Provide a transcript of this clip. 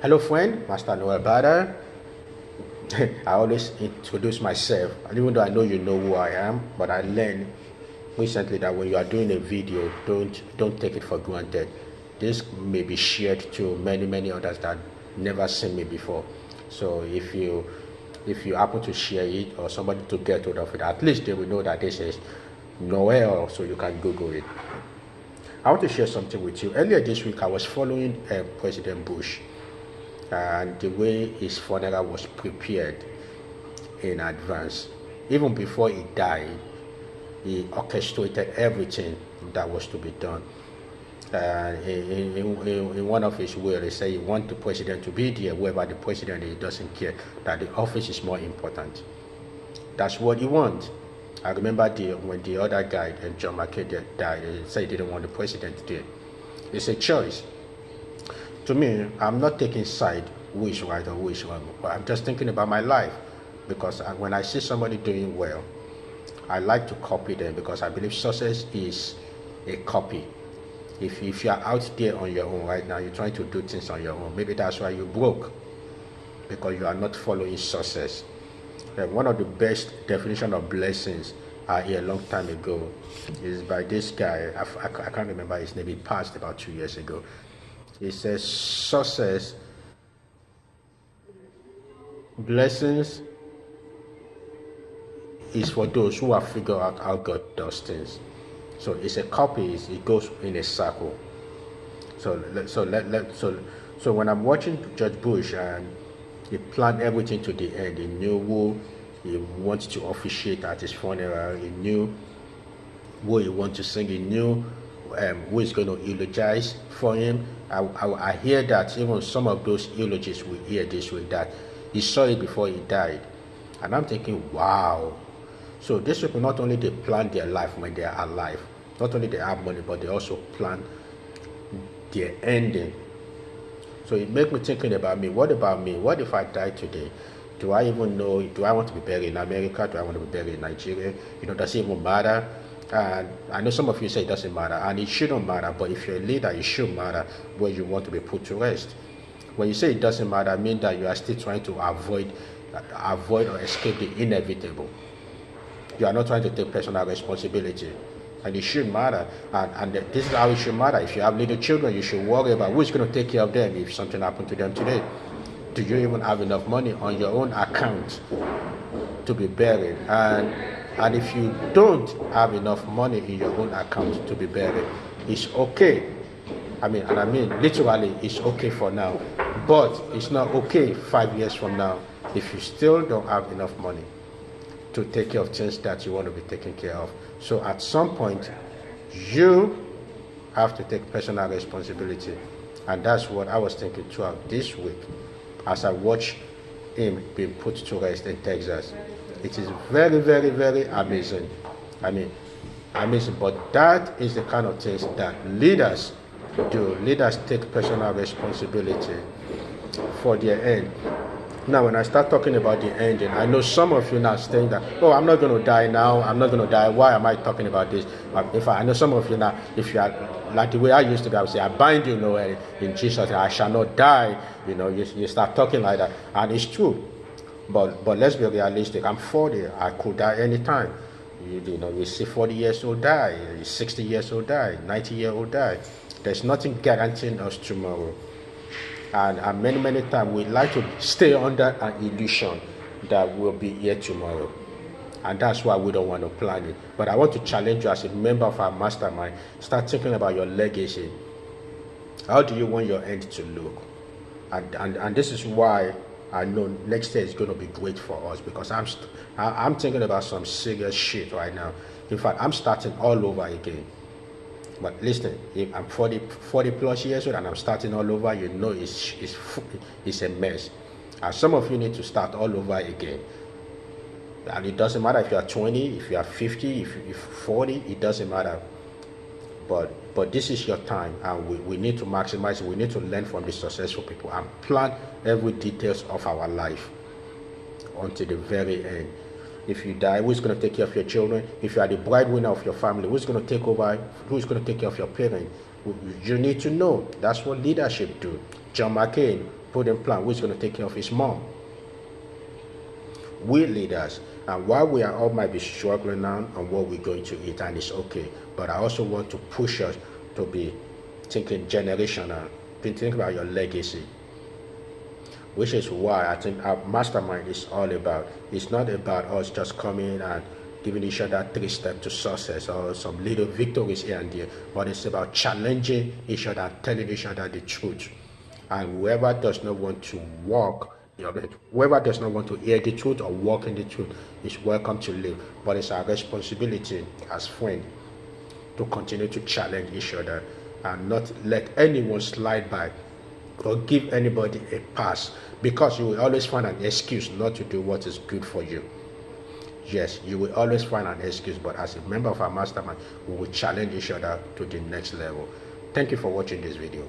Hello, friend, Master Noel Bada. I always introduce myself, and even though I know you know who I am, but I learned recently that when you are doing a video, don't take it for granted. This may be shared to many others that never seen me before. So if you happen to share it or somebody to get hold of it, at least they will know that this is Noel, so you can Google it. I want to share something with you. Earlier this week, I was following President Bush and the way his funeral was prepared in advance. Even before he died, he orchestrated everything that was to be done. In one of his will, he said he wants the president to be there, wherever the president is, he doesn't care, that the office is more important. That's what he wants. I remember when the other guy, John McCain, died, he said he didn't want the president there. It's a choice. To me, I'm not taking side who is right or who is wrong, but I'm just thinking about my life. Because when I see somebody doing well, I like to copy them because I believe success is a copy. If you are out there on your own right now, you're trying to do things on your own, maybe that's why you broke, because you are not following success. One of the best definition of blessings I heard a long time ago is by this guy. I can't remember his name. He passed about 2 years ago. He says success, blessings is for those who have figured out how God does things. So it's a copy. It goes in a circle. So when I'm watching George Bush and he planned everything to the end, he knew who he wanted to officiate at his funeral. He knew who he wanted to sing. He knew who is going to eulogize for him. I hear that even some of those eulogies we hear this way, that he saw it before he died. And I'm thinking, wow. So these people, not only they plan their life when they are alive, not only they have money, but they also plan their ending. So it makes me thinking about me. What about me? What if I die today? Do I even know? Do I want to be buried in America? Do I want to be buried in Nigeria? Does it even matter? And I know some of you say it doesn't matter, and it shouldn't matter. But if you're a leader, it should matter where you want to be put to rest. When you say it doesn't matter, I mean that you are still trying to avoid or escape the inevitable. You are not trying to take personal responsibility. And it should matter. And this is how it should matter. If you have little children, you should worry about who's going to take care of them if something happened to them today. Do you even have enough money on your own account to be buried? And if you don't have enough money in your own account to be buried, it's okay. I mean literally, it's okay for now. But it's not okay 5 years from now if you still don't have enough money to take care of things that you want to be taken care of. So at some point, you have to take personal responsibility. And that's what I was thinking throughout this week as I watch him being put to rest in Texas. It is very amazing. Amazing. But that is the kind of things that leaders do. Leaders take personal responsibility for their end. Now, when I start talking about the ending, I know some of you now saying that, oh, I'm not going to die now. I'm not going to die. Why am I talking about this? In fact, I know some of you now, if you are like the way I used to be, I would say, I bind you, in Jesus, I shall not die. You start talking like that. And it's true. But let's be realistic. I'm 40. I could die anytime. You see 40 years old die, 60 years old die, 90-year-old die. There's nothing guaranteeing us tomorrow. And many times we like to stay under an illusion that we'll be here tomorrow. And that's why we don't want to plan it. But I want to challenge you as a member of our mastermind. Start thinking about your legacy. How do you want your end to look? And this is why I know next year is going to be great for us, because I'm thinking about some serious shit right now. In fact, I'm starting all over again. But listen, if I'm 40 plus years old and I'm starting all over, it's a mess. And some of you need to start all over again. And it doesn't matter if you are 20, if you are 50, if you're 40, it doesn't matter. But this is your time, and we need to maximize it. We need to learn from the successful people and plan every details of our life until the very end. If you die, who's going to take care of your children? If you are the breadwinner of your family, who's going to take over? Who's going to take care of your parents? You need to know. That's what leadership do. John McCain put in plan who's going to take care of his mom. We leaders, and while we are all might be struggling now on what we're going to eat, and it's okay, but I also want to push us to be thinking generational, to think about your legacy, which is why I think our mastermind is all about. It's not about us just coming and giving each other 3 steps to success or some little victories here and there, but it's about challenging each other, telling each other the truth. And whoever does not want to walk, whoever does not want to hear the truth or walk in the truth is welcome to live. But it's our responsibility as friends to continue to challenge each other and not let anyone slide by or give anybody a pass, because you will always find an excuse not to do what is good for you. Yes, you will always find an excuse, but as a member of our mastermind, we will challenge each other to the next level. Thank you for watching this video.